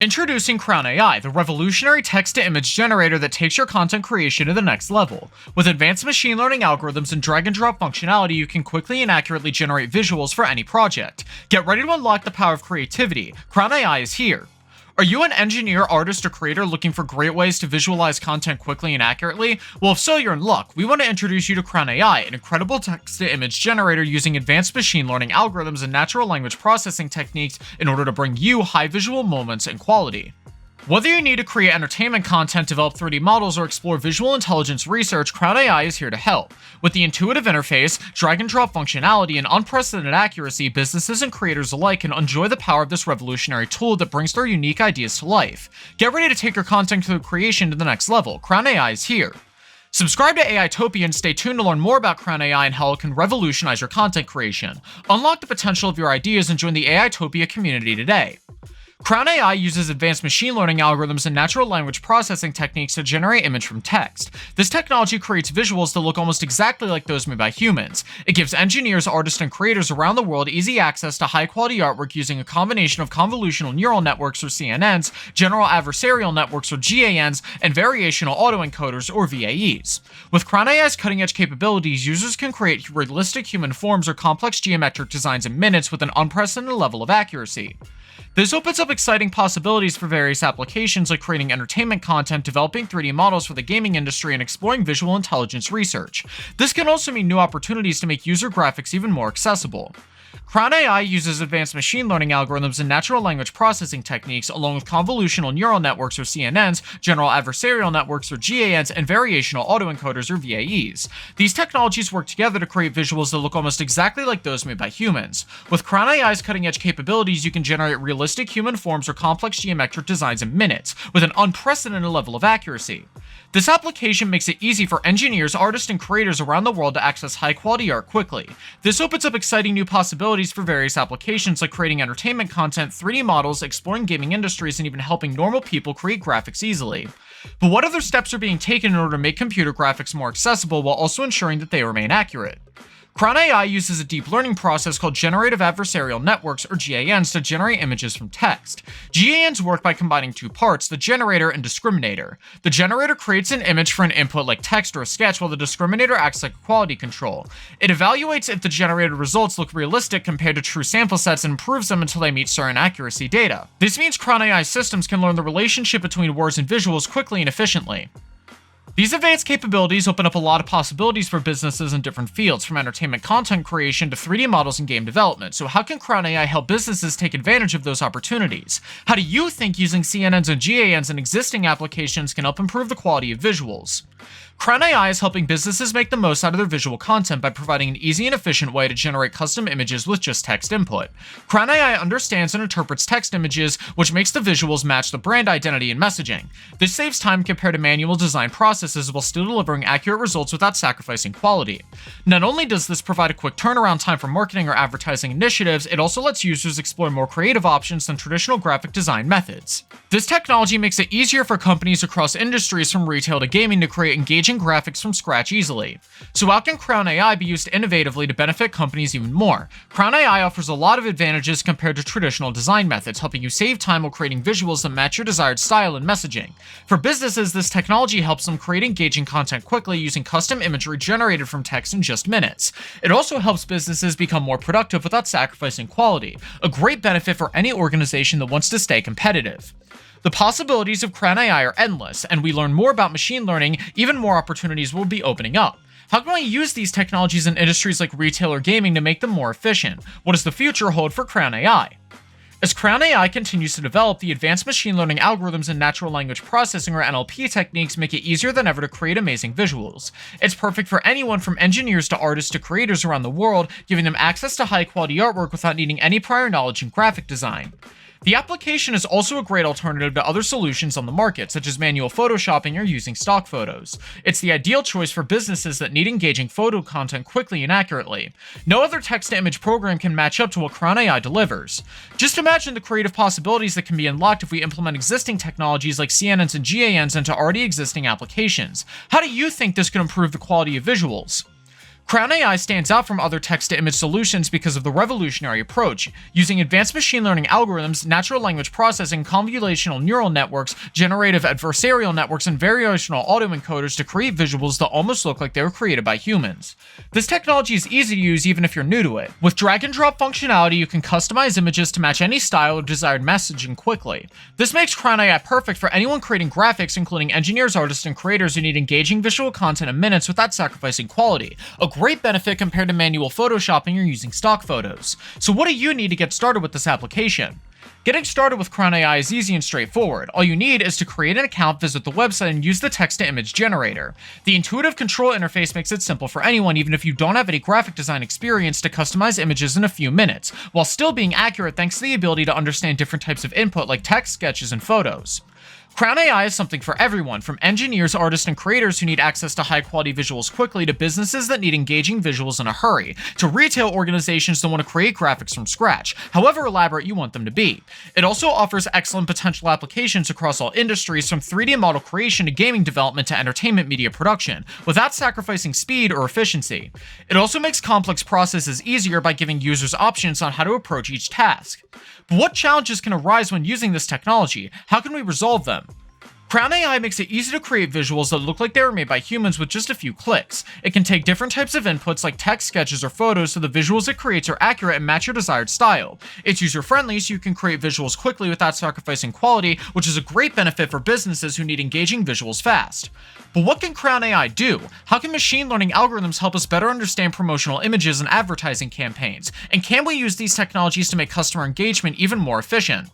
Introducing Craiyon AI, the revolutionary text-to-image generator that takes your content creation to the next level. With advanced machine learning algorithms and drag-and-drop functionality, you can quickly and accurately generate visuals for any project. Get ready to unlock the power of creativity. Craiyon AI is here. Are you an engineer, artist, or creator looking for great ways to visualize content quickly and accurately? Well, if so, you're in luck. We want to introduce you to Craiyon AI, an incredible text-to-image generator using advanced machine learning algorithms and natural language processing techniques in order to bring you high visual moments and quality. Whether you need to create entertainment content, develop 3D models, or explore visual intelligence research, Craiyon AI is here to help. With the intuitive interface, drag-and-drop functionality, and unprecedented accuracy, businesses and creators alike can enjoy the power of this revolutionary tool that brings their unique ideas to life. Get ready to take your content creation to the next level. Craiyon AI is here. Subscribe to AI Topia and stay tuned to learn more about Craiyon AI and how it can revolutionize your content creation. Unlock the potential of your ideas and join the AI Topia community today. Craiyon AI uses advanced machine learning algorithms and natural language processing techniques to generate image from text. This technology creates visuals that look almost exactly like those made by humans. It gives engineers, artists, and creators around the world easy access to high-quality artwork using a combination of convolutional neural networks or CNNs, general adversarial networks or GANs, and variational autoencoders or VAEs. With Craiyon AI's cutting-edge capabilities, users can create realistic human forms or complex geometric designs in minutes with an unprecedented level of accuracy. This opens up exciting possibilities for various applications like creating entertainment content, developing 3D models for the gaming industry, and exploring visual intelligence research. This can also mean new opportunities to make user graphics even more accessible. Craiyon AI uses advanced machine learning algorithms and natural language processing techniques, along with convolutional neural networks or CNNs, general adversarial networks or GANs, and variational autoencoders or VAEs. These technologies work together to create visuals that look almost exactly like those made by humans. With Craiyon AI's cutting-edge capabilities, you can generate realistic human forms or complex geometric designs in minutes, with an unprecedented level of accuracy. This application makes it easy for engineers, artists, and creators around the world to access high-quality art quickly. This opens up exciting new possibilities for various applications like creating entertainment content, 3D models, exploring gaming industries, and even helping normal people create graphics easily. But what other steps are being taken in order to make computer graphics more accessible while also ensuring that they remain accurate? Craiyon AI uses a deep learning process called generative adversarial networks, or GANs, to generate images from text. GANs work by combining two parts, the generator and discriminator. The generator creates an image for an input like text or a sketch, while the discriminator acts like a quality control. It evaluates if the generated results look realistic compared to true sample sets and improves them until they meet certain accuracy data. This means Craiyon AI systems can learn the relationship between words and visuals quickly and efficiently. These advanced capabilities open up a lot of possibilities for businesses in different fields, from entertainment content creation to 3D models and game development. So how can Craiyon AI help businesses take advantage of those opportunities? How do you think using CNNs and GANs in existing applications can help improve the quality of visuals? Craiyon AI is helping businesses make the most out of their visual content by providing an easy and efficient way to generate custom images with just text input. Craiyon AI understands and interprets text images, which makes the visuals match the brand identity and messaging. This saves time compared to manual design processes while still delivering accurate results without sacrificing quality. Not only does this provide a quick turnaround time for marketing or advertising initiatives, it also lets users explore more creative options than traditional graphic design methods. This technology makes it easier for companies across industries from retail to gaming to create engaging graphics from scratch easily. So how can Craiyon AI be used innovatively to benefit companies even more? Craiyon AI offers a lot of advantages compared to traditional design methods, helping you save time while creating visuals that match your desired style and messaging. For businesses, this technology helps them create engaging content quickly using custom imagery generated from text in just minutes. It also helps businesses become more productive without sacrificing quality, a great benefit for any organization that wants to stay competitive. The possibilities of Craiyon AI are endless, and we learn more about machine learning, even more opportunities will be opening up. How can we use these technologies in industries like retail or gaming to make them more efficient? What does the future hold for Craiyon AI? As Craiyon AI continues to develop, the advanced machine learning algorithms and natural language processing or NLP techniques make it easier than ever to create amazing visuals. It's perfect for anyone from engineers to artists to creators around the world, giving them access to high-quality artwork without needing any prior knowledge in graphic design. The application is also a great alternative to other solutions on the market, such as manual photoshopping or using stock photos. It's the ideal choice for businesses that need engaging photo content quickly and accurately. No other text-to-image program can match up to what Craiyon AI delivers. Just imagine the creative possibilities that can be unlocked if we implement existing technologies like CNNs and GANs into already existing applications. How do you think this could improve the quality of visuals? Craiyon AI stands out from other text-to-image solutions because of the revolutionary approach, using advanced machine learning algorithms, natural language processing, convolutional neural networks, generative adversarial networks, and variational autoencoders to create visuals that almost look like they were created by humans. This technology is easy to use even if you're new to it. With drag-and-drop functionality, you can customize images to match any style or desired messaging quickly. This makes Craiyon AI perfect for anyone creating graphics, including engineers, artists, and creators who need engaging visual content in minutes without sacrificing quality. A great benefit compared to manual photoshopping or using stock photos. So what do you need to get started with this application? Getting started with Craiyon AI is easy and straightforward. All you need is to create an account, visit the website, and use the text-to-image generator. The intuitive control interface makes it simple for anyone, even if you don't have any graphic design experience, to customize images in a few minutes, while still being accurate thanks to the ability to understand different types of input like text, sketches, and photos. Craiyon AI is something for everyone, from engineers, artists, and creators who need access to high-quality visuals quickly, to businesses that need engaging visuals in a hurry, to retail organizations that want to create graphics from scratch, however elaborate you want them to be. It also offers excellent potential applications across all industries, from 3D model creation to gaming development to entertainment media production, without sacrificing speed or efficiency. It also makes complex processes easier by giving users options on how to approach each task. But what challenges can arise when using this technology? How can we resolve them? Craiyon AI makes it easy to create visuals that look like they were made by humans with just a few clicks. It can take different types of inputs like text, sketches, or photos so the visuals it creates are accurate and match your desired style. It's user-friendly so you can create visuals quickly without sacrificing quality, which is a great benefit for businesses who need engaging visuals fast. But what can Craiyon AI do? How can machine learning algorithms help us better understand promotional images and advertising campaigns? And can we use these technologies to make customer engagement even more efficient?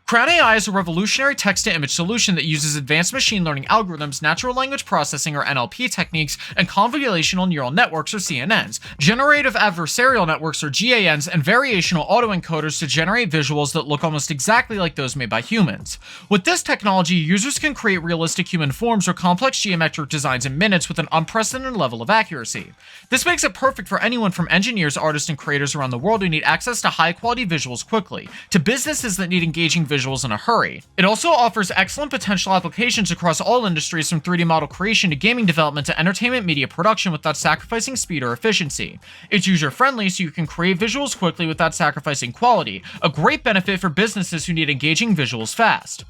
Craiyon AI is a revolutionary text-to-image solution that uses advanced machine learning algorithms, natural language processing or NLP techniques, and convolutional neural networks or CNNs, generative adversarial networks or GANs, and variational autoencoders to generate visuals that look almost exactly like those made by humans. With this technology, users can create realistic human forms or complex geometric designs in minutes with an unprecedented level of accuracy. This makes it perfect for anyone from engineers, artists, and creators around the world who need access to high-quality visuals quickly, to businesses that need engaging visuals in a hurry. It also offers excellent potential applications across all industries, from 3D model creation to gaming development to entertainment media production, without sacrificing speed or efficiency. It's user-friendly so you can create visuals quickly without sacrificing quality, a great benefit for businesses who need engaging visuals fast.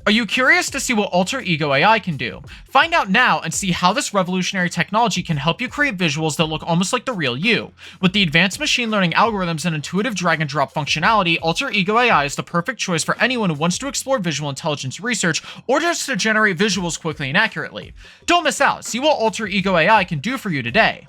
Are you curious to see what Alter Ego AI can do? Find out now and see how this revolutionary technology can help you create visuals that look almost like the real you. With the advanced machine learning algorithms and intuitive drag-and-drop functionality, Alter Ego AI is the perfect choice for anyone who wants to explore visual intelligence research or just to generate visuals quickly and accurately. Don't miss out. See what Alter Ego AI can do for you today.